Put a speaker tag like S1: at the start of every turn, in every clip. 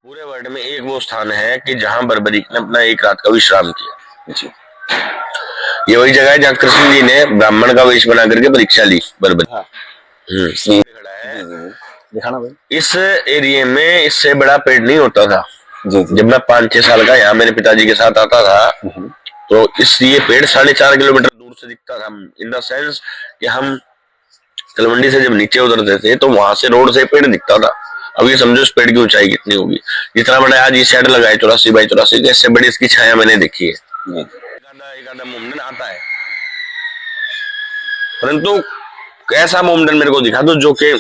S1: पूरे वर्ल्ड में एक वो स्थान है कि जहाँ बर्बरीक ने अपना एक रात का विश्राम किया जी। ये वही जगह है जहाँ कृष्ण जी ने ब्राह्मण का वेश बना करके परीक्षा ली बर्बरी।
S2: हाँ।
S1: खड़ा है
S2: दिखाना भाई।
S1: इस एरिया में इससे बड़ा पेड़ नहीं होता था
S2: जी जी।
S1: जब मैं 5-6 साल का यहाँ मेरे पिताजी के साथ आता था तो ये पेड़ 4.5 किलोमीटर दूर से दिखता था। इन द सेंस कि हम तलवंडी से जब नीचे उतरते थे तो वहां से रोड से पेड़ दिखता था। अब ये समझो इस पेड़ की ऊंचाई कितनी होगी। जितना बड़ा आज ये शेड लगा है 84x84, इससे बड़ी इसकी छाया मैंने देखी है। एक आधा मोमडन आता है, परंतु ऐसा मोमडन मेरे को दिखा दो जो कि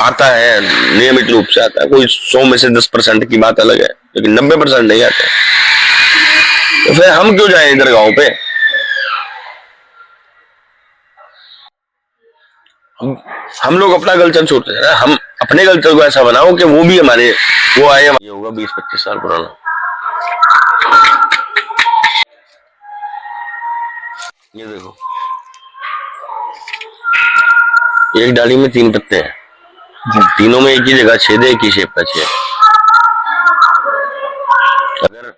S1: आता है नियमित रूप से आता है। कोई 100 में से 10% की बात अलग है, लेकिन 90% नहीं आते। तो फिर हम क्यों जाए इधर गांव पे? हम लोग अपना कल्चर छोड़ते हैं ना। हम अपने कल्चर को ऐसा बनाओ कि वो भी हमारे वो आए। ये होगा 20-25 साल पुराना। ये देखो, एक डाली में 3 पत्ते हैं, तीनों में एक ही जगह छेद है, एक ही शेप का छेद। अगर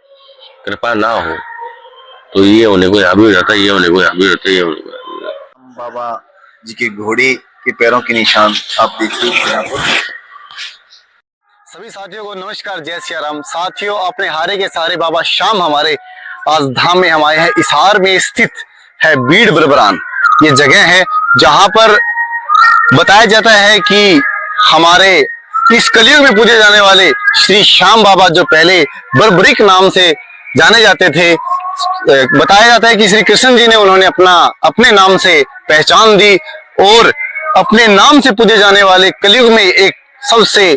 S1: कृपा ना हो तो ये होने को यहाँ भी हो जाता है, ये होने को यहाँ भी होता है, ये होने को।
S2: बाबा जी के घोड़े के पैरों के निशान आप देखिए यहाँ पर। सभी साथियों को नमस्कार, जय सिया राम। साथियों, अपने हारे के सारे बाबा शाम हमारे आज धाम में हम आए हैं। इसार में स्थित है बीड़ बरबरान। ये जगह है जहां पर बताया जाता है कि हमारे इस कलयुग में पूजे जाने वाले श्री श्याम बाबा, जो पहले बर्बरीक नाम से जाने जाते थे, बताया जाता है कि श्री कृष्ण जी ने उन्होंने अपने नाम से पहचान दी और अपने नाम से पूजे जाने वाले कलयुग में एक सबसे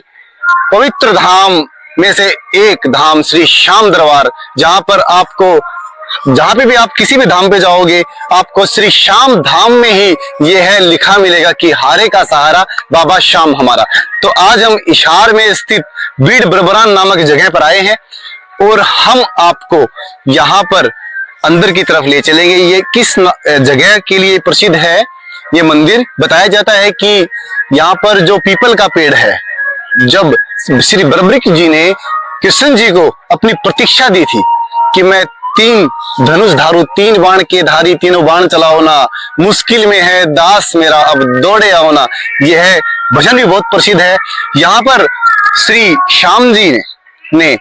S2: पवित्र धाम में से एक धाम श्री श्याम दरबार, जहां पर आपको जहां पे भी आप किसी भी धाम पे जाओगे आपको श्री श्याम धाम में ही ये है लिखा मिलेगा कि हारे का सहारा बाबा श्याम हमारा। तो आज हम इशार में स्थित बीड़ बरबरान नामक जगह पर आए हैं और हम आपको यहाँ पर अंदर की तरफ ले चलेंगे। ये किस जगह के लिए प्रसिद्ध है ये मंदिर? बताया जाता है कि यहाँ पर जो पीपल का पेड़ है, जब श्री बर्बरीक जी ने कृष्ण जी को अपनी प्रतीक्षा दी थी कि मैं 3 धनुष धारू, 3 बाण के धारी, तीनों बाण चलाओ ना, मुश्किल में है दास मेरा अब दौड़े आओ ना, यह भजन भी बहुत प्रसिद्ध है। यहाँ पर श्री श्याम जी ने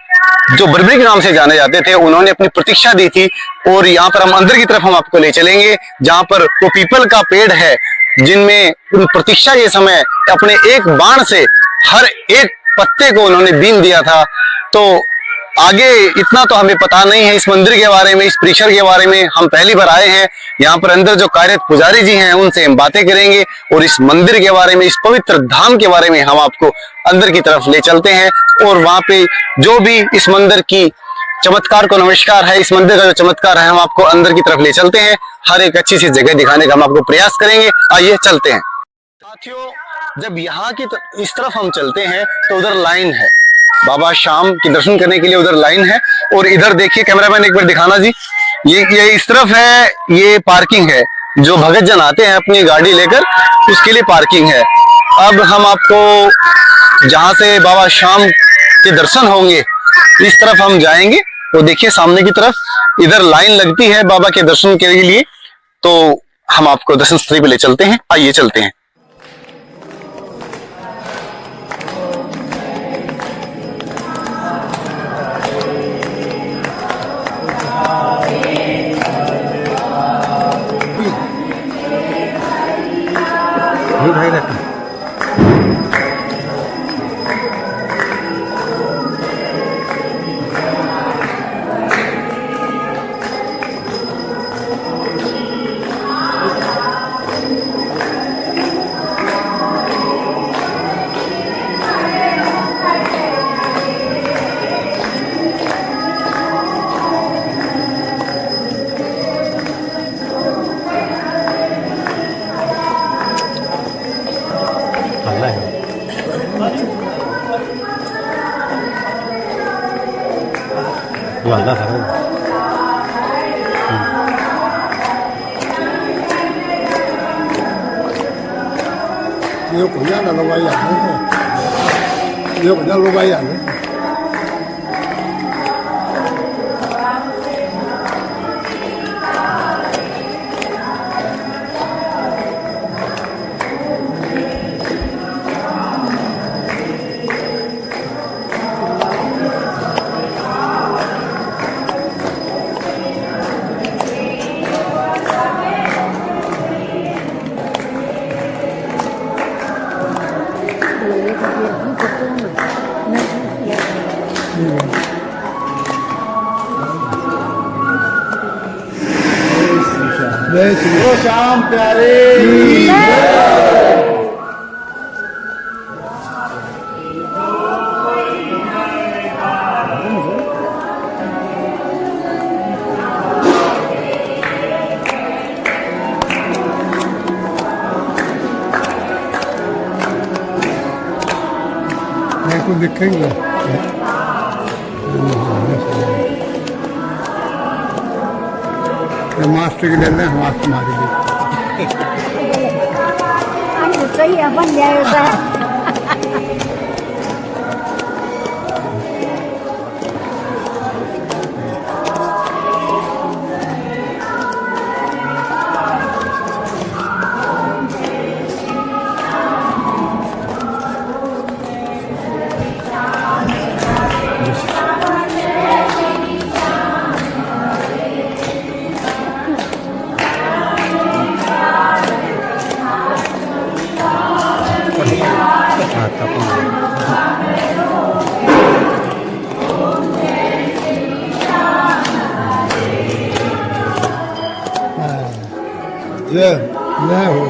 S2: जो बर्बरीक नाम से जाने जाते थे, उन्होंने अपनी प्रतीक्षा दी थी और यहाँ पर हम अंदर की तरफ हम आपको ले चलेंगे, जहाँ पर वो पीपल का पेड़ है जिनमें उन प्रतीक्षा के समय अपने एक बाण से हर एक पत्ते को उन्होंने बीन दिया था। तो आगे इतना तो हमें पता नहीं है इस मंदिर के बारे में, इस परिसर के बारे में। हम पहली बार आए हैं। यहाँ पर अंदर जो कार्यरत पुजारी जी हैं उनसे हम बातें करेंगे और इस मंदिर के बारे में, इस पवित्र धाम के बारे में हम आपको अंदर की तरफ ले चलते हैं। और वहां पे जो भी इस मंदिर की चमत्कार को नमस्कार है, इस मंदिर का जो चमत्कार है, हम आपको अंदर की तरफ ले चलते हैं। हर एक अच्छी सी जगह दिखाने का हम आपको प्रयास करेंगे। आइए चलते हैं साथियों। जब यहाँ की इस तरफ हम चलते हैं तो उधर लाइन है, बाबा श्याम के दर्शन करने के लिए उधर लाइन है। और इधर देखिए, कैमरामैन एक बार दिखाना जी, ये इस तरफ है, ये पार्किंग है। जो भगत जन आते हैं अपनी गाड़ी लेकर, उसके लिए पार्किंग है। अब हम आपको जहां से बाबा श्याम के दर्शन होंगे इस तरफ हम जाएंगे। तो देखिए सामने की तरफ इधर लाइन लगती है बाबा के दर्शन के लिए। तो हम आपको दर्शन स्थली पे ले चलते हैं। आइए चलते हैं। भाई रहता वाला है।
S3: Yo cũng nhớ là lâu bay à. Yo cũng nhớ lâu bay à. वो शाम प्यारे मैं को दिखेंगे मास्टर के लेना मास्टर हमारे लिए
S4: anh được cái bánh dày ra
S3: ना हो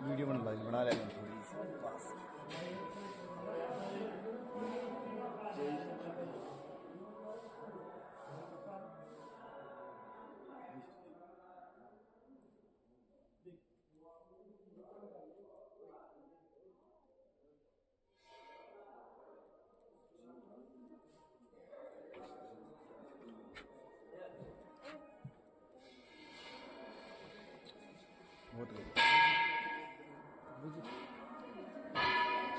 S3: वीडियो बना लेना थोड़ी सी बस बहुत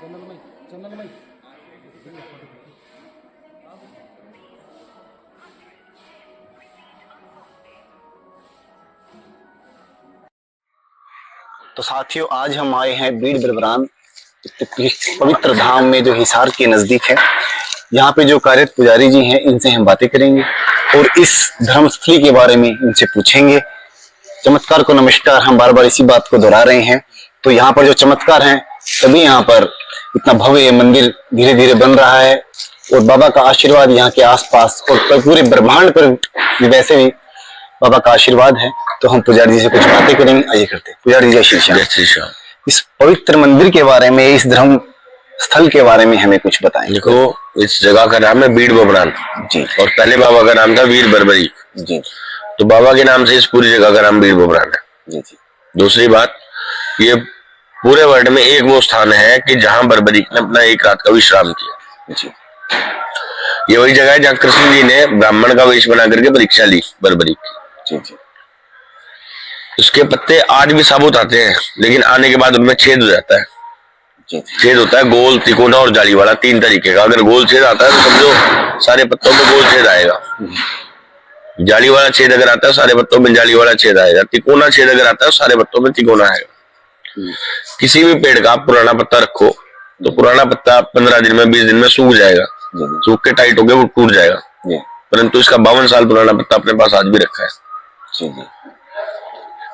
S3: चंदन भाई
S2: तो साथियों आज हम आए हैं बीड़ बिरबरान पवित्र धाम में जो हिसार के नजदीक है। यहाँ पे जो कार्यरत पुजारी जी हैं इनसे हम बातें करेंगे और इस धर्मस्थली के बारे में इनसे पूछेंगे चमत्कार को नमस्कार। हम बार बार इसी बात को दोहरा रहे हैं। तो यहाँ पर जो चमत्कार हैं तभी यहाँ पर इतना भव्य मंदिर धीरे धीरे बन रहा है और बाबा का आशीर्वाद यहाँ के आसपास और पूरे ब्रह्मांड पर भी वैसे भी बाबा का आशीर्वाद है। तो हम पुजारी जी से कुछ बातें करेंगे, आइए करते हैं। पुजारी जी, जय श्री श्याम।
S1: जय श्री श्याम।
S2: इस पवित्र मंदिर के बारे में, इस धर्म स्थल के बारे में हमें कुछ बताएं।
S1: देखो, इस जगह का नाम है बीड़ बबरान
S2: जी।
S1: और पहले बाबा का नाम था वीर बरबरी
S2: जी।
S1: तो बाबा के नाम से इस पूरी जगह का नाम बीड़ बबरान है।
S2: जी जी।
S1: दूसरी बात, ये पूरे वर्ल्ड में एक वो स्थान है कि जहां बरबरी ने अपना एक रात का विश्राम किया।
S2: जी।
S1: ये वही जगह है जहाँ कृष्ण जी ने ब्राह्मण का वेश बना करके परीक्षा ली बरबरी की।
S2: जी जी।
S1: उसके पत्ते आज भी साबुत आते हैं, लेकिन आने के बाद उनमें छेद हो जाता है।
S2: जी।
S1: छेद होता है गोल, तिकोना और जाली वाला, 3 तरीके का। अगर गोल छेद आता है तो समझो सारे पत्तों में गोल छेद आएगा। जाली वाला छेद अगर आता है सारे पत्तों में जाली वाला छेद आएगा। तिकोना छेद अगर आता है सारे पत्तों में तिकोना आएगा। किसी भी पेड़ का आप पुराना पत्ता रखो तो पुराना पत्ता 15 दिन में 20 दिन में सूख जाएगा, सूख के टाइट हो गया वो टूट जाएगा। परंतु इसका 52 साल पुराना पत्ता अपने पास आज भी रखा है।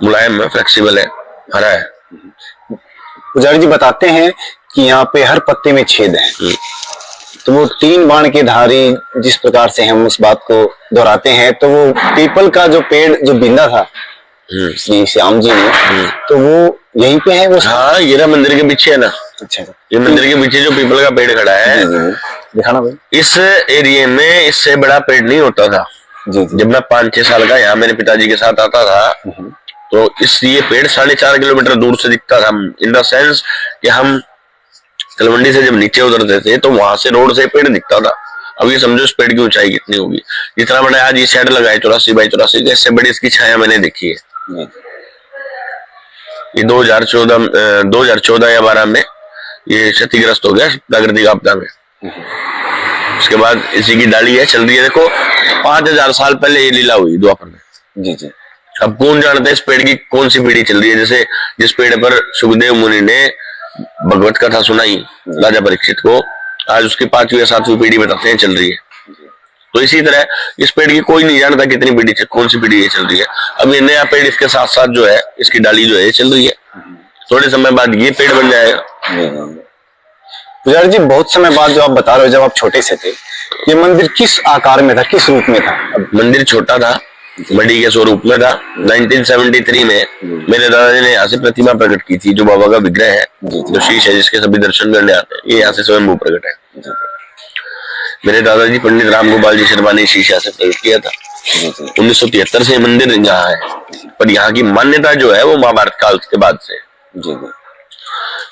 S1: मुलायम है, फ्लेक्सिबल है, हरा है।
S2: पुजारी जी बताते हैं कि यहाँ पे हर पत्ते में छेद है। तो वो 3 बाण के धारी जिस प्रकार से हम उस बात को दोहराते हैं, तो वो पीपल का जो पेड़ जो बिंदा था श्री श्याम जी ने, तो वो यहीं पे है वो।
S1: हाँ, ये ना मंदिर के पीछे है ना।
S2: अच्छा,
S1: ये मंदिर के पीछे जो पीपल का पेड़ खड़ा है,
S2: दिखाना भाई।
S1: इस एरिया में इससे बड़ा पेड़ नहीं होता था।
S2: जी जी।
S1: जब मैं 5-6 साल का यहाँ मेरे पिताजी के साथ आता था तो ये पेड़ 4.5 किलोमीटर दूर से दिखता था। इन द सेंस कि हम तलवंडी से जब नीचे उतरते थे तो वहां से रोड से पेड़ दिखता था। अब ये समझो इस पेड़ की ऊंचाई कितनी होगी। जितना बड़ा आज ये शेड लगा है 84 बाई 84, इससे बड़ी इसकी छाया मैंने देखी है। ये 2014 या 12 में ये क्षतिग्रस्त हो गया प्राकृतिक आपदा में। उसके बाद इसी की डाली है, चल रही है। देखो, 5000 साल पहले ये लीला हुई द्वापर में। जी जी। अब कौन जानता है इस पेड़ की कौन सी पीढ़ी चल रही है। जैसे जिस पेड़ पर सुखदेव मुनि ने भगवत कथा सुनाई राजा परीक्षित को, आज उसकी 5वीं या 7वीं पीढ़ी बताते हैं चल रही है। तो इसी तरह इस पेड़ की कोई नहीं जानता कितनी पीढ़ी कौन सी पीढ़ी ये चल रही है। अब ये नया पेड़ इसके साथ साथ जो है इसकी डाली जो है चल रही है। थोड़े समय बाद ये पेड़ बन जाएगा।
S2: पुजारी जी, बहुत समय बाद जो आप बता रहे हो, जब आप छोटे से थे, ये मंदिर किस आकार में था, किस रूप में था?
S1: मंदिर छोटा था, मडी के स्वरूप में था। 1973 में मेरे दादाजी ने यहाँ से प्रतिमा प्रकट की थी, जो बाबा का विग्रह है, जो शीश है जिसके सभी दर्शन करने आते हैं। ये यहाँ से स्वयंभू प्रकट है। मेरे दादाजी पंडित राम गोपाल जी शर्मा ने शीश यहाँ से प्रकट किया था। 1973 से मंदिर यहाँ है, पर यहाँ की मान्यता जो है वो महाभारत काल के बाद से।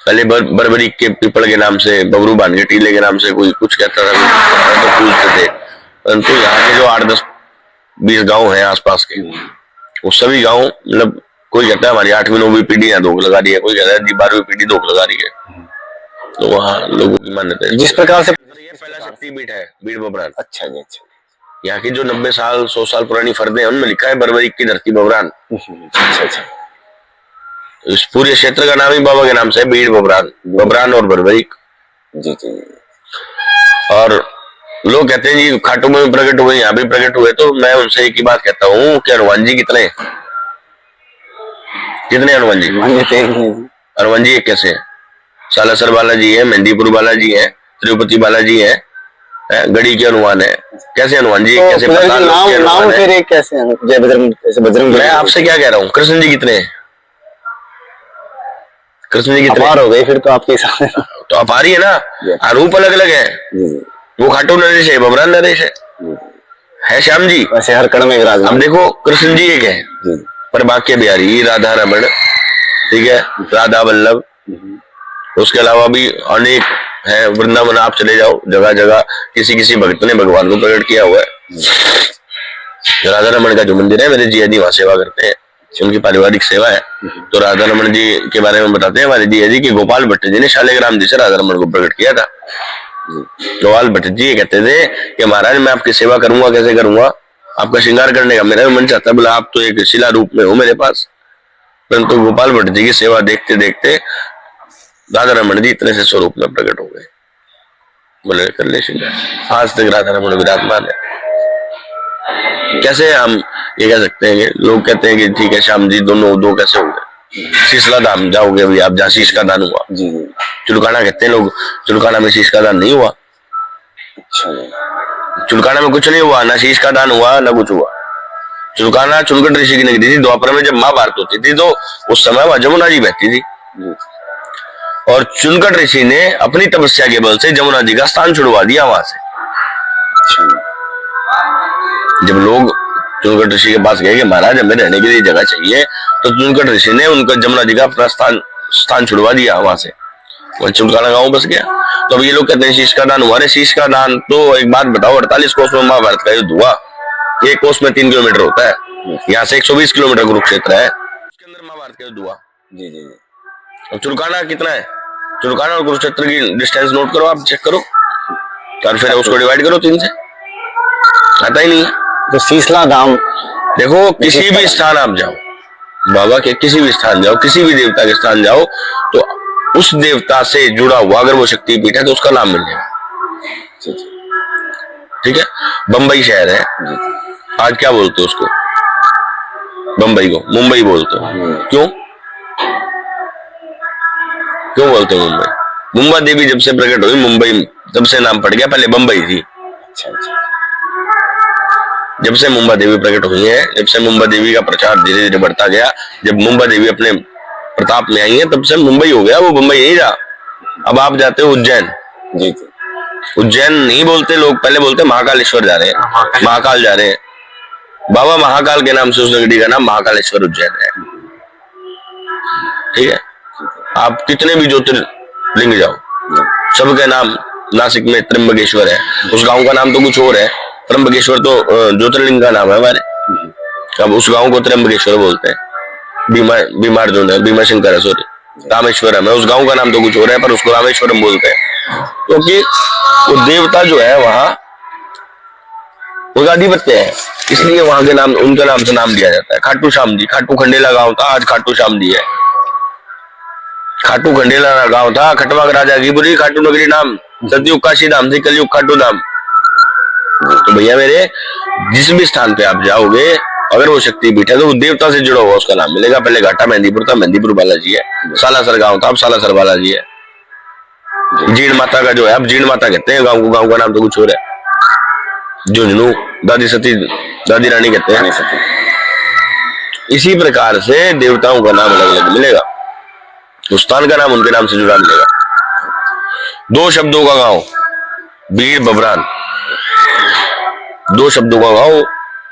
S1: पहले बरबरी के पीपल के नाम से, बबरू बान के टीले के नाम से कोई कुछ कहता था तो पूछते थे। परंतु यहाँ के जो 8-10-20 गांव हैं आसपास के, वो सभी गांव, मतलब कोई कहता है हमारी 8वीं 9वीं पीढ़ी यहाँ धोख लगा रही है, कोई कहता है 12वीं पीढ़ी धोख लगा रही है। तो वहाँ लोगों की मान्यता है।
S2: जिस प्रकार से
S1: ये पहला शक्तिपीठ है बीड़ बबरान।
S2: अच्छा जी, अच्छा।
S1: यहाँ की जो 90 साल 100 साल पुरानी फर्दें हैं उनमें लिखा है बरबरी की धरती बबरान।
S2: अच्छा अच्छा।
S1: इस पूरे क्षेत्र का नाम ही बाबा के नाम से है, बीड़ बबरान, बबरान और बरबरी।
S2: जी जी।
S1: और लोग कहते हैं जी खाटू में प्रकट हुए, यहाँ भी प्रकट हुए। तो मैं उनसे एक ही बात कहता हूँ कि हनुमान जी कितने हनुमान जी? हनुमान जी एक कैसे है? सालासर बालाजी है, मेहंदीपुर बालाजी है, तिरुपति बालाजी है, गढ़ी के हनुमान है। कैसे हनुमान जी?
S2: तो
S1: कैसे पता
S2: नाम फिर एक कैसे? जय बजरंग, कैसे बजरंग?
S1: मैं आपसे क्या कह रहा हूँ, कृष्ण जी कितने हैं? कृष्ण जी कितने
S2: अपार हो गए फिर तो आपके साथ।
S1: तो अपार ही है ना, रूप अलग अलग है। वो खाटू नरेश है, बबरान नरेश है श्याम जी।
S2: वैसे हर कण में विराजमान।
S1: अब देखो, कृष्ण जी एक है, पर बाकी बिहारी, राधा रमण, ठीक है, राधा वल्लभ, उसके अलावा भी अनेक है। वृंदावन आप चले जाओ, जगह जगह किसी किसी भक्त ने भगवान को प्रकट किया हुआ है। राधा रमण का जो मंदिर है, मेरे जिया जी वहां सेवा करते हैं, उनकी पारिवारिक सेवा है। तो राधा रमण जी के बारे में बताते हैं हमारे जिया जी कि गोपाल भट्ट जी ने शालिग्राम जी से राधा रमण को प्रकट किया था। गोपाल भट्ट जी कहते थे कि महाराज मैं आपकी सेवा करूंगा, कैसे करूंगा, आपका श्रृंगार करने का मेरा मन चाहता है। बोला आप तो एक शिला रूप में हो मेरे पास। परंतु गोपाल भट्ट जी की सेवा देखते देखते राधा रमण जी इतने से स्वरूप में प्रकट हो गए। बोले कर ले श्रृंगार। आज तक राधा रमण विराजमान है। कैसे हम ये कह सकते हैं कि लोग कहते हैं कि ठीक है श्याम जी दोनों दो कैसे हो गए? शीशला धाम जाओगे अभी आप, जहाँ शीश का दान हुआ।
S2: जी जी।
S1: चुलकाना कहते हैं लोग, चुलकाना में शीश का दान नहीं हुआ।
S2: अच्छा।
S1: चुलकाना में कुछ नहीं हुआ, ना शीश का दान हुआ ना कुछ हुआ। चुलकाना चुलकट ऋषि की नगरी थी। द्वापर में जब महाभारत होती थी तो उस समय वहां जमुना जी बहती थी, और चुलकट ऋषि ने अपनी तपस्या के बल से जमुना जी का स्थान छुड़वा दिया वहां से। जब लोग चुलकट ऋषि के पास गए कि महाराज हमें रहने के लिए जगह चाहिए, तो चुलकट ऋषि ने उनका जमुना जी का अपना स्थान छुड़वा दिया वहां से, वह चुलकाना गांव बस गया। तो अब ये लोग कहते हैं शीश का दान हुआ। अरे शीश का दान तो एक बात बताओ, 48 कोस में महाभारत का युद्ध हुआ, एक कोस में 3 किलोमीटर होता है, यहाँ से 120 किलोमीटर कुरुक्षेत्र है, उसके अंदर महाभारत का युद्ध हुआ।
S2: जी जी।
S1: अब चुलकाना कितना है? चुलकाना और कुरुक्षेत्र की डिस्टेंस नोट करो, आप चेक करो, और फिर उसको डिवाइड करो 3 से, आता ही नहीं है।
S2: तो शीशला धाम
S1: देखो, किसी भी स्थान आप जाओ, बाबा के किसी भी स्थान जाओ, किसी भी देवता के स्थान जाओ, तो उस देवता से जुड़ा हुआ अगर वो शक्तिपीठ है तो उसका नाम मिल जाएगा। ठीक है। बंबई शहर है, आज क्या बोलते हो उसको? बंबई को मुंबई बोलते हो। क्यों क्यों बोलते हो मुंबई? मुंबा देवी जब से प्रकट हुई मुंबई तब से नाम पड़ गया, पहले बंबई थी। जब से मुंबा देवी प्रकट हुई है, जब से मुंबा देवी का प्रचार धीरे धीरे बढ़ता गया, जब मुंबा देवी अपने प्रताप में आई है, तब से मुंबई हो गया, वो मुंबई नहीं रहा। अब आप जाते हो उज्जैन,
S2: जी।
S1: उज्जैन नहीं बोलते लोग, पहले बोलते महाकालेश्वर जा रहे हैं, महाकाल जा रहे हैं। बाबा महाकाल के नाम से उस नगरी का नाम महाकालेश्वर उज्जैन है। ठीक है। आप कितने भी ज्योतिर्लिंग जाओ, सबके नाम, नासिक में त्र्यंबकेश्वर है, उस गांव का नाम तो कुछ और है, त्र्यंबकेश्वर तो ज्योतिर्लिंग का नाम है हमारे। अब उस गांव को त्र्यंबकेश्वर बोलते हैं। बीमार जो है भीमा शंकर है, सॉरी रामेश्वरम है, उस गांव का नाम तो कुछ और है, पर उसको रामेश्वरम बोलते हैं, क्योंकि वो देवता जो है वहां उनका अधिपत्य है, इसलिए वहां के नाम, उनके नाम से नाम दिया जाता है। खाटू श्याम जी, खाटू खंडेला गांव था, आज खाटू श्याम जी है। खाटू खंडेला गांव था, खटवाक राजा की बुरी खाटू नगरी नाम, सतयुग काशी धाम से कलयुग खाटू धाम। तो भैया मेरे, जिस भी स्थान पे आप जाओगे, अगर वो शक्तिपीठ है तो वो देवता से जुड़ा हुआ उसका नाम मिलेगा। पहले घाटा मेहंदीपुर था, मेहंदीपुर बालाजी है। सालासर गांव था, अब सालासर बालाजी है। जीण माता का जो है, अब जीण माता कहते हैं गांव को, गांव का नाम तो कुछ और है। झुंझुनू दादी सती, दादी रानी कहते हैं। इसी प्रकार से देवताओं का नाम अलग अलग मिलेगा, उस स्थान का नाम उनके नाम से जुड़ा मिलेगा। 2 शब्दों का गांव, बीड़ बबरान, 2 शब्दों का गांव,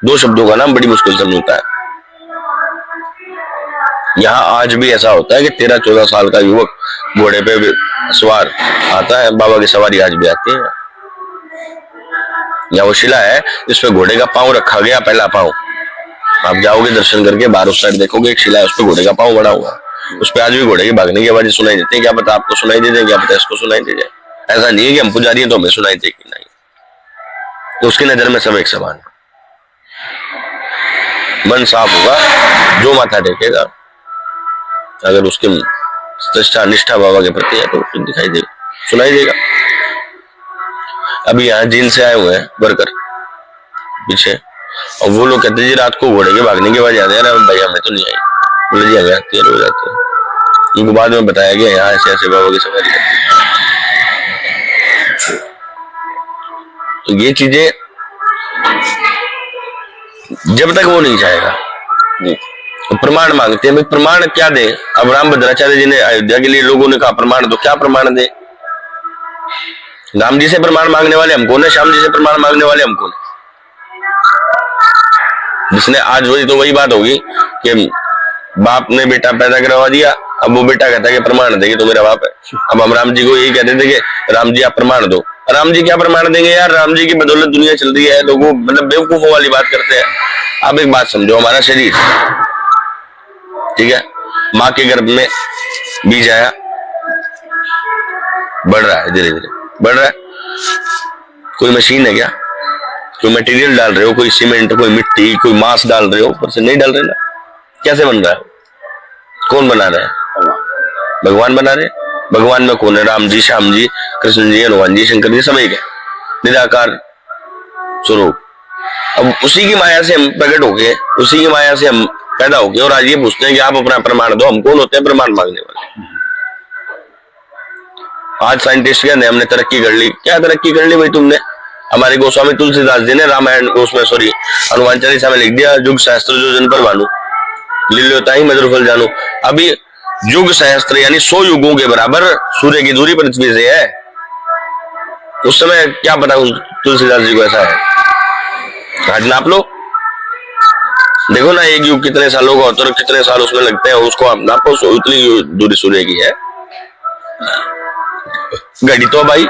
S1: 2 शब्दों का नाम बड़ी मुश्किल से मिलता है। यहाँ आज भी ऐसा होता है कि 13-14 साल का युवक घोड़े पे सवार आता है, बाबा की सवारी आज भी आती है। यहाँ वो शिला है जिसपे घोड़े का पांव रखा गया, पहला पांव। आप जाओगे दर्शन करके बाहर उस साइड देखोगे, एक शिला है, उस पर घोड़े का पांव बना हुआ है। उस पर आज भी घोड़े की भागने की आवाज सुनाई देती है। क्या पता आपको सुनाई दे जाए, क्या पता इसको सुनाई दे जाए। ऐसा नहीं है कि हम पुजारी हैं तो हमें सुनाई देगी, नहीं। तो उसकी नजर में सब एक समान, मन साफ होगा, जो माथा टेकेगा, अगर उसकी निष्ठा बाबा के प्रति है तो दिखाई देगा, सुनाई देगा। अभी यहाँ जीन से आए हुए हैं वर्कर पीछे, और वो लोग कहते जी रात को घोड़े के भागने की आवाज आती है। भाई हमें तो नहीं आई, बोले जी हमें आती है, रोज आती है। उनको बाद में बताया गया यहाँ ऐसे ऐसे बाबा की सवारी करती है। तो ये चीजें जब तक वो नहीं चाहेगा, तो प्रमाण मांगते हैं। भाई प्रमाण क्या दे? अब राम भद्राचार्य जी ने अयोध्या के लिए लोगों ने कहा प्रमाण दो, क्या प्रमाण दे? राम जी से प्रमाण मांगने वाले हम कौन है? श्याम जी से प्रमाण मांगने वाले हम कौन है? जिसने आज वही तो वही बात होगी कि बाप ने बेटा पैदा करवा दिया, अब वो बेटा कहता है कि प्रमाण देगी तो मेरा बाप है। अब हम राम जी को यही कहते थे कि राम जी आप प्रमाण दो। राम जी क्या प्रमाण देंगे यार? राम जी की बदौलत दुनिया चल रही है, लोगों मतलब बेवकूफों वाली बात करते हैं। आप एक बात समझो, हमारा शरीर ठीक है, माँ के गर्भ में बीज आया, बढ़ रहा है, धीरे धीरे बढ़ रहा है। कोई मशीन है क्या? कोई मटेरियल डाल रहे हो, कोई सीमेंट, कोई मिट्टी, कोई मांस डाल रहे हो, ऊपर से नहीं डाल रहे ना। कैसे बन रहा है? कौन बना रहा है? भगवान बना रहे। भगवान में कौन है? राम जी, श्याम जी, कृष्ण जी, हनुमान जी, शंकर जी, सब एक है, निराकार स्वरूप। अब उसी की माया से हम प्रकट हो गए, उसी की माया से हम पैदा हो गए, और आज ये पूछते हैं कि आप अपना प्रमाण दो। हम कौन होते हैं प्रमाण मांगने वाले? आज साइंटिस्ट कहते हैं हमने तरक्की कर ली। क्या तरक्की कर ली भाई तुमने? हमारे गोस्वामी तुलसीदास जी ने रामायण उसमें सॉरी हनुमान चालीसा में लिख दिया, युग सहस्त्र जो जन पर भानु लील्योता ही मधुर फल जानू। अभी युग सहस्त्र यानी 100 युगों के बराबर सूर्य की दूरी पृथ्वी से है। उस समय क्या पता तुलसीदास जी को ऐसा है? घाट नाप लो, देखो ना एक युग कितने सालों का होता है और कितने साल उसमें लगते हैं, उसको आप नापो, उतनी दूरी सूर्य की है। घड़ी तो भाई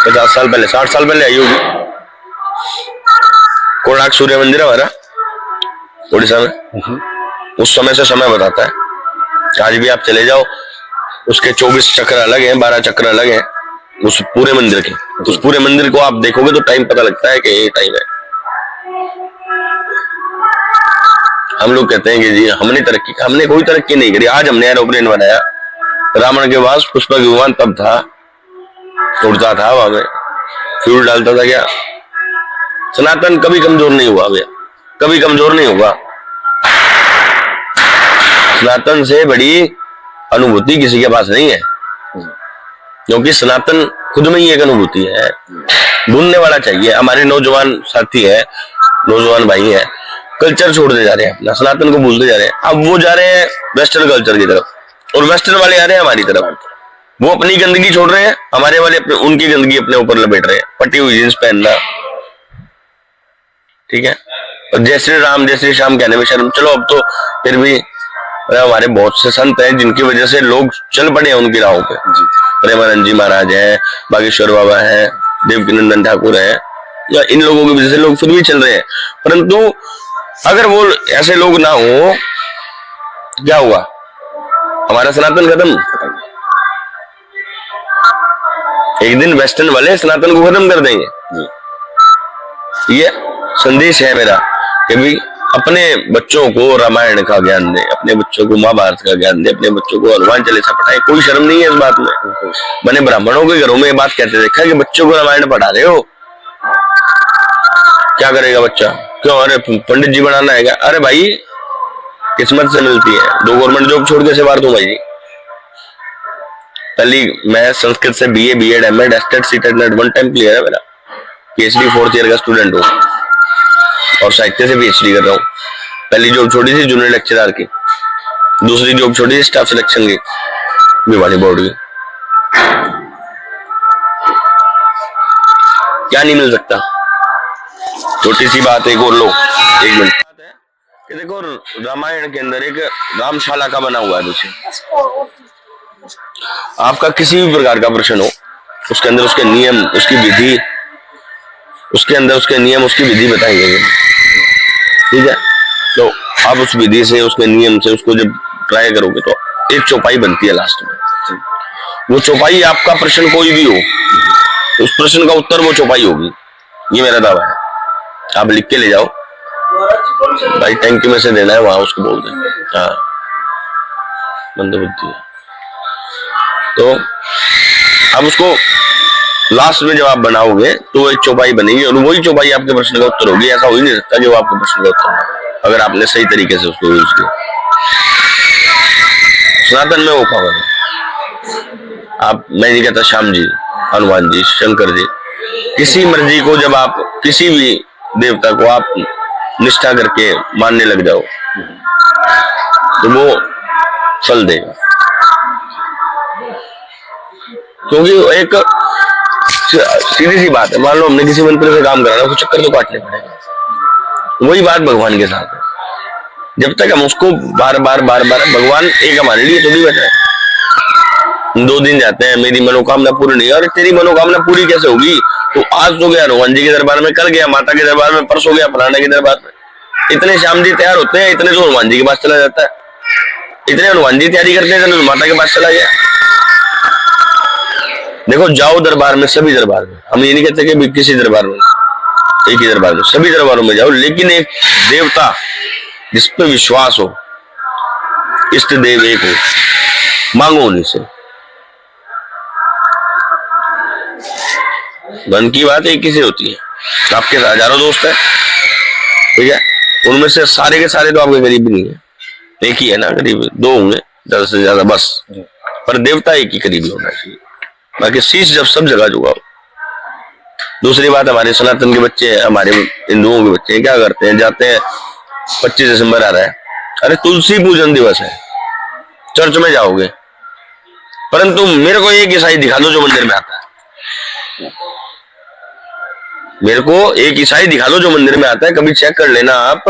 S1: 50 साल पहले 60 साल पहले आई होगी। कोणार्क सूर्य मंदिर है हमारा उड़ीसा में, उस समय से समय बताता है। आज भी आप चले जाओ, उसके 24 चक्र अलग हैं, 12 चक्र अलग हैं उस पूरे मंदिर के। उस पूरे मंदिर को आप देखोगे तो टाइम पता लगता है कि ये टाइम है। हम लोग कहते हैं कि जी हमने तरक्की, हमने कोई तरक्की नहीं करी। आज हमने एरोप्लेन बनाया, रावण के पास पुष्पक विमान तब था, उड़ता था वहां में, फ्यूल डालता था। क्या सनातन कभी कमजोर नहीं हुआ भैया, कभी कमजोर नहीं होगा। सनातन से बड़ी अनुभूति किसी के पास नहीं है, क्योंकि सनातन खुद में ही एक अनुभूति है। ढूंढने वाला चाहिए। हमारे नौजवान साथी है, नौजवान भाई है, कल्चर छोड़ते जा रहे हैं, अपना सनातन को भूलते जा रहे हैं। अब वो जा रहे हैं वेस्टर्न कल्चर की तरफ, और वेस्टर्न वाले आ रहे हैं हमारी तरफ। वो अपनी गंदगी छोड़ रहे हैं, हमारे वाले अपने उनकी गंदगी अपने ऊपर लपेट रहे हैं। पटी हुई जींस पहनना, ठीक है, और जय श्री राम जय श्री श्याम कहने में शर्म। चलो अब तो फिर भी हमारे बहुत से संत हैं जिनकी वजह से लोग चल पड़े हैं उनकी राहों पे। प्रेमानंद जी महाराज हैं, बागेश्वर बाबा हैं, देवकीनंदन ठाकुर हैं, या इन लोगों की वजह से लोग फिर भी चल रहे हैं। परंतु अगर वो ऐसे लोग ना हो, क्या हुआ? हमारा सनातन खत्म। एक दिन वेस्टर्न वाले सनातन को खत्म कर देंगे। ये संदेश है मेरा कि भाई अपने बच्चों को रामायण का ज्ञान दे, अपने बच्चों को महाभारत का ज्ञान दे, अपने बच्चों को हनुमान चालीसा पढ़ाए। कोई शर्म नहीं है इस बात में। मैंने ब्राह्मणों के घरों में ये बात कहते देखा कि बच्चों को रामायण पढ़ा रहे हो, क्या करेगा बच्चा? क्यों? अरे पंडित जी बनाना है क्या? अरे भाई किस्मत से मिलती है। 2 गवर्नमेंट जॉब छोड़ के से बार दूं भाई जी। पहली मैं संस्कृत से BA BEd MAd estate CTET net 1 time clear है मेरा। PhD 4th ईयर का स्टूडेंट हूँ और साहित्य से PhD कर रहा हूँ। पहली जॉब छोड़ी थी जूनियर लेक्चरर की, दूसरी जॉब छोड़ी थी स्टाफ सिलेक्शन की, भिवानी बोर्ड की। क्या नहीं मिल सकता? छोटी सी बात एक और लो, 1 मिनट कि देखो रामायण के अंदर एक रामशाला का बना हुआ है। देखिए आपका किसी भी प्रकार का प्रश्न हो, उसके अंदर उसके नियम, उसकी विधि, उसके अंदर उसके नियम, उसकी विधि बताई गई है, ठीक है? तो आप उस विधि से, उसके नियम से उसको जब ट्राई करोगे तो एक चौपाई बनती है लास्ट में। वो चौपाई आपका प्रश्न कोई भी हो, उस प्रश्न का उत्तर वो चौपाई होगी, ये मेरा दावा है। आप लिख के ले जाओ भाई, टैंकी में से देना है वहां, उसको बोल दें। हाँ मंदबुद्धि है। तो अब उसको लास्ट में जब आप बनाओगे तो एक चौपाई बनेगी और वही चौपाई आपके प्रश्न का उत्तर होगी। ऐसा हो ही नहीं सकता जो आपके प्रश्न का उत्तर है, अगर आपने सही तरीके से उसको यूज किया। सनातन में वो पावर है। आप, मैं नहीं कहता श्याम जी, हनुमान जी, शंकर जी, किसी मर्जी को जब आप किसी भी देवता को आप निष्ठा करके मानने लग जाओ तो वो फल देगा। क्योंकि एक सीधी सी बात है, मान लो हमने किसी मंत्र से काम कराना, उसको चक्कर तो काटने पड़ेगा। वही बात भगवान के साथ है। जब तक हम उसको बार बार भगवान एक हमारे लिए थोड़ी बैठा है। 2 दिन जाते हैं, मेरी मनोकामना पूरी नहीं, और तेरी मनोकामना पूरी कैसे होगी? तो आज तो गया हनुमान जी के दरबार में, कल गया माता के दरबार में, परसों गया फलाने के दरबार में। इतने श्याम जी तैयार होते हैं, इतने तो हनुमान जी के पास चला जाता है। इतने हनुमान जी तैयारी करते हैं, माता के पास चला गया। देखो जाओ दरबार में, सभी दरबार में, हम ये नहीं कहते कि किसी दरबार में, एक ही दरबार में, सभी दरबारों में जाओ, लेकिन एक देवता जिस पे विश्वास हो, इष्ट देव एक हो, मांगो उन्हीं से। मन की बात एक ही से होती है। आपके हजारों दोस्त हैं, ठीक है, उनमें से सारे के सारे तो आपके करीब नहीं है, एक ही है ना करीब, 2 होंगे ज्यादा से ज्यादा बस, पर देवता एक ही करीबी होना चाहिए, बाकी शीश जब सब जगह जुगा। दूसरी बात, हमारे सनातन के बच्चे, हमारे हिंदुओं के बच्चे क्या करते हैं, जाते हैं 25 दिसंबर आ रहा है, अरे तुलसी पूजन दिवस है, चर्च में जाओगे, परंतु मेरे को एक ईसाई दिखा दो जो मंदिर में आता है, मेरे को एक ईसाई दिखा दो जो मंदिर में आता है। कभी चेक कर लेना आप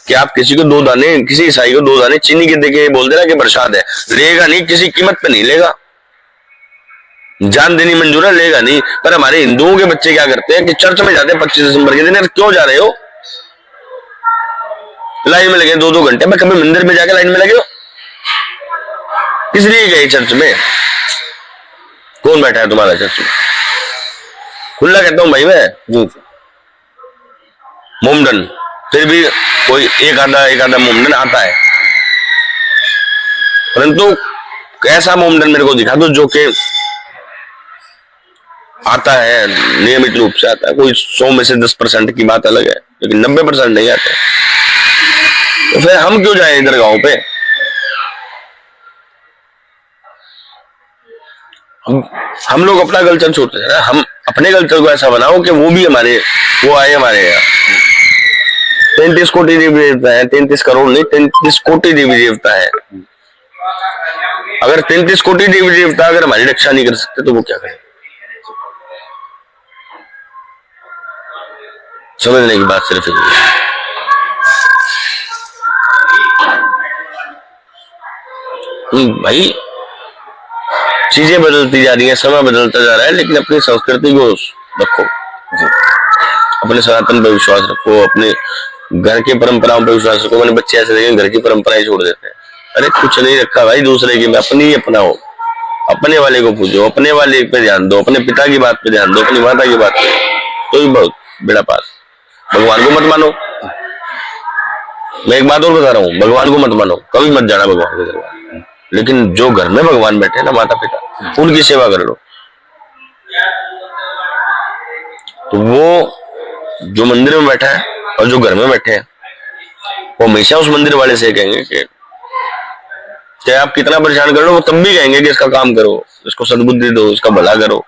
S1: कि आप किसी को 2 दाने, किसी ईसाई को 2 दाने चीनी के देके बोल देना कि प्रसाद है, लेगा नहीं, किसी कीमत पे नहीं लेगा, जान देनी मंजूर है, लेगा नहीं। पर हमारे हिंदुओं के बच्चे क्या करते हैं कि चर्च में जाते हैं 25 दिसंबर के दिन, यार क्यों जा रहे हो, लाइन में लगे 2-2 घंटे, मैं कभी मंदिर में जाकर लाइन में लगे हो, किस लिए गए चर्च में, कौन बैठा है तुम्हारा चर्च में, खुला कहता हूं भाई मैं, मोमडन, फिर भी कोई एक आधा मोमडन आता है, परंतु ऐसा मोमडन मेरे को दिखा दो जो कि आता है, नियमित रूप से आता है। कोई 100 में से 10% की बात अलग है, लेकिन 90% नहीं आते, तो फिर हम क्यों जाएं इधर गांव पे। हम लोग अपना कल्चर छोड़ते हैं ना, हम अपने कल्चर को ऐसा बनाओ कि वो भी वो आए हमारे यहाँ। 33 कोटि देवी देवता है, 33 करोड़ नहीं, 33 कोटि देवी देवता है। अगर 33 कोटि देवी देवता अगर हमारी रक्षा नहीं कर सकते तो वो क्या करें। समझने की बात सिर्फ भाई, चीजें बदलती जा रही हैं, समय बदलता जा रहा है, लेकिन अपनी संस्कृति को रखो, अपने सनातन पर विश्वास रखो, अपने घर की परंपराओं पर विश्वास रखो। मैंने बच्चे ऐसे देखे घर की परंपराएं छोड़ देते हैं, अरे कुछ नहीं रखा भाई दूसरे की, मैं अपनी ही अपनाओ, अपने वाले को पूजो, अपने वाले पे ध्यान दो, अपने पिता की बात पे ध्यान दो, अपनी माता की बात पे, तो ही बहुत बेड़ा पास। भगवान को मत मानो, मैं एक बात और बता रहा हूँ, भगवान को मत मानो, कभी मत जाना भगवान के दरबार, लेकिन जो घर में भगवान बैठे ना, माता पिता, उनकी सेवा कर लो। तो वो जो मंदिर में बैठा है और जो घर में बैठे हैं, वो हमेशा उस मंदिर वाले से कहेंगे कि चाहे आप कितना परेशान कर लो, वो तब भी कहेंगे कि इसका काम करो, इसको सद्बुद्धि दो, इसका भला करो।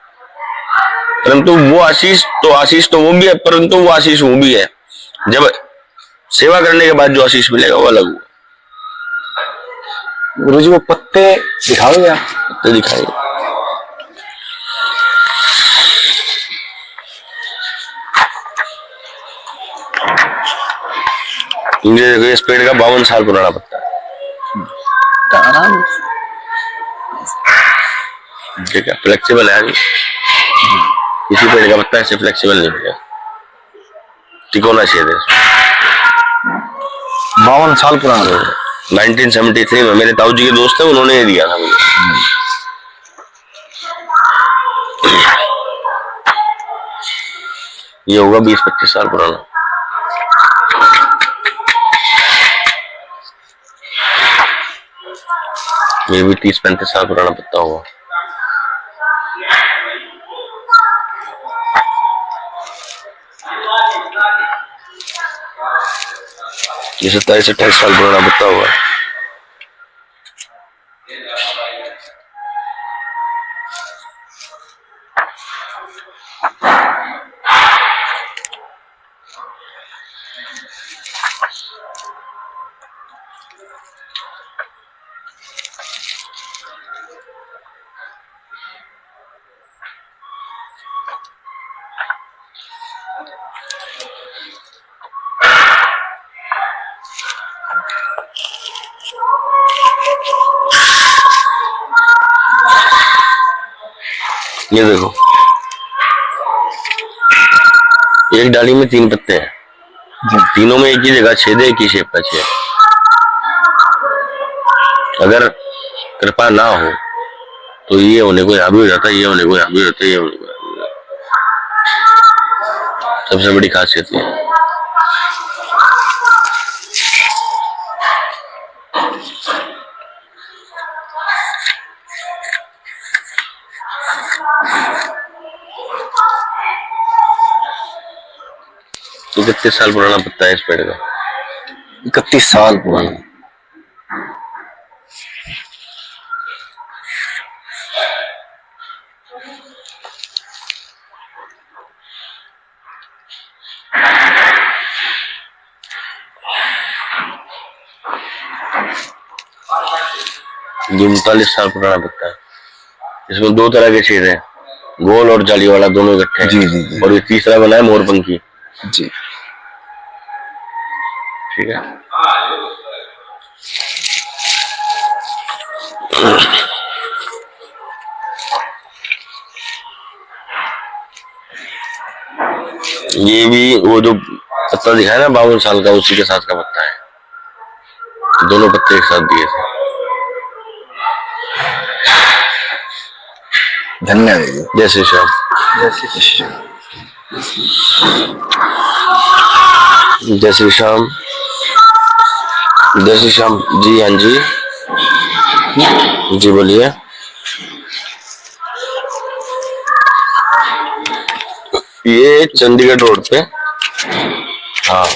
S1: परंतु वो आशीष तो वो भी है, परंतु वो आशीष वो भी है जब सेवा करने के बाद जो आशीष मिलेगा वो अलग हुआ।
S2: गुरुजी वो पत्ते दिखाओगे आप?
S1: पत्ते दिखाएंगे। ये देखो, इस पेड़ का 52 साल पुराना पत्ता है, ठीक है, फ्लेक्सिबल है। किसी पेड़ का पत्ता ऐसे फ्लेक्सिबल नहीं है, टिकोना चाहिए।
S2: 52 साल पुराना।
S1: 1973 में मेरे ताऊ जी के दोस्त थे, उन्होंने ये दिया था मुझे। ये होगा 20-25 साल पुराना। ये भी 30-35 साल पुराना पत्ता होगा। ये 27-28 साल पुराना पत्ता होगा। ये देखो, एक डाली में 3 पत्ते हैं, तीनों में एक ही जगह छेद है, एक ही शेप का छेद। अगर कृपा ना हो तो ये होने को यहाँ भी हो जाता है, ये होने को यहाँ भी हो जाता है, ये होने को यहाँ भी हो जाता है। सबसे बड़ी खासियत ये है। तो 31 साल पुराना पत्ता है इस पेड़ का।
S2: 31 साल पुराना।
S1: ये 39 साल पुराना पत्ता है। इसमें दो तरह के छेद हैं, गोल और जाली वाला, दोनों इकट्ठे हैं।
S2: जी जी जी।
S1: और ये तीसरा बना है मोरपंखी।
S2: जी
S1: ठीक है। ये भी वो जो पत्ता दिखाया ना 52 साल का, उसी के साथ का पत्ता है। दोनों पत्ते एक साथ दिए थे।
S2: धन्यवाद।
S1: जय श्री श्याम।
S2: जय श्री श्याम।
S1: जय श्री श्याम। जय श्री श्याम जी। हाँ जी जी बोलिए। ये चंडीगढ़ रोड पे। हाँ।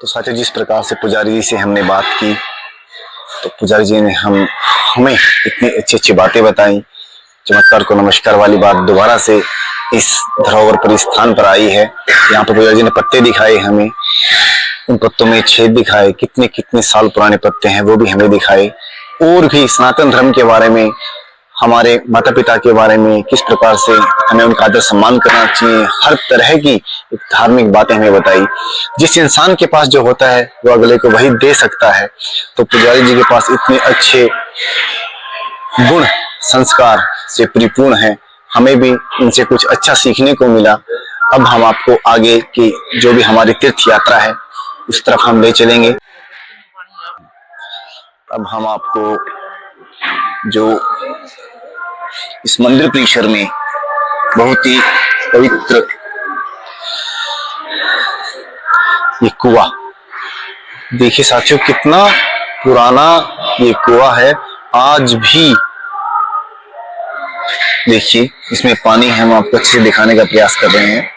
S2: तो साथियों, जिस प्रकार से पुजारी जी से हमने बात की, तो पुजारी जी ने हमें इतनी अच्छी अच्छी बातें बताई। चमत्कार को नमस्कार वाली बात दोबारा से इस धरोहर पर, इस स्थान पर आई है। यहाँ पर पुजारी जी ने पत्ते दिखाए हमें, उन पत्तों में छेद दिखाए, कितने कितने साल पुराने पत्ते हैं वो भी हमें दिखाए। और भी सनातन धर्म के बारे में, हमारे माता पिता के बारे में, किस प्रकार से हमें उनका आदर सम्मान करना चाहिए, हर तरह की एक धार्मिक बातें हमें बताई। जिस इंसान के पास जो होता है वो अगले को वही दे सकता है। तो पुजारी जी के पास इतने अच्छे गुण संस्कार से परिपूर्ण है, हमें भी इनसे कुछ अच्छा सीखने को मिला। अब हम आपको आगे की जो भी हमारी तीर्थ यात्रा है उस तरफ हम ले चलेंगे। अब हम आपको जो इस मंदिर परिसर में बहुत ही पवित्र ये कुआं, देखिए साथियों कितना पुराना ये कुआं है। आज भी देखिए इसमें पानी है, हम आपको अच्छे से दिखाने का प्रयास कर रहे हैं।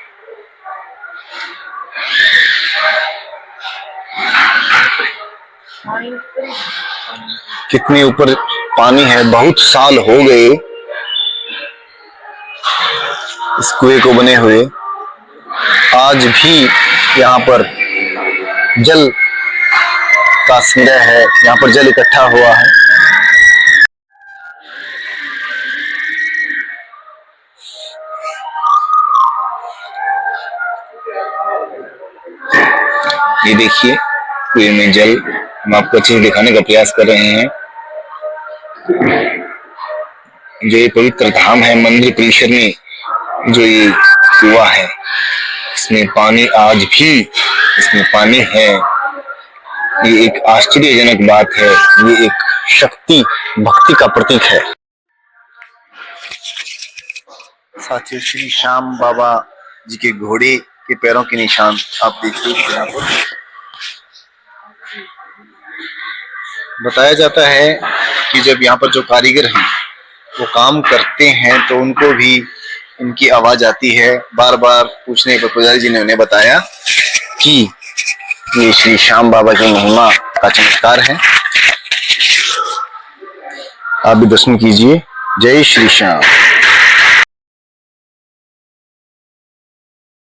S2: कितने ऊपर पानी है, बहुत साल हो गए इस कुएं को बने हुए। आज भी यहाँ पर जल का संग्रह है, यहाँ पर जल इकट्ठा हुआ है। ये देखिए कुएं में जल, हम आपको अच्छे से दिखाने का प्रयास कर रहे हैं। जो ये पवित्र धाम है, मंदिर परिसर में जो ये कुआं है, इसमें पानी आज भी इसमें पानी है। ये एक आश्चर्यजनक बात है, ये एक शक्ति भक्ति का प्रतीक है। साथियों, श्री श्याम बाबा जी के घोड़े के पैरों के निशान आप देखिए यहाँ पर। बताया जाता है कि जब यहाँ पर जो कारीगर हैं वो काम करते हैं तो उनको भी इनकी आवाज आती है। बार बार पूछने पर पुजारी जी ने उन्हें बताया कि ये श्री श्याम बाबा की महिमा का चमत्कार है। आप भी दर्शन कीजिए। जय श्री श्याम।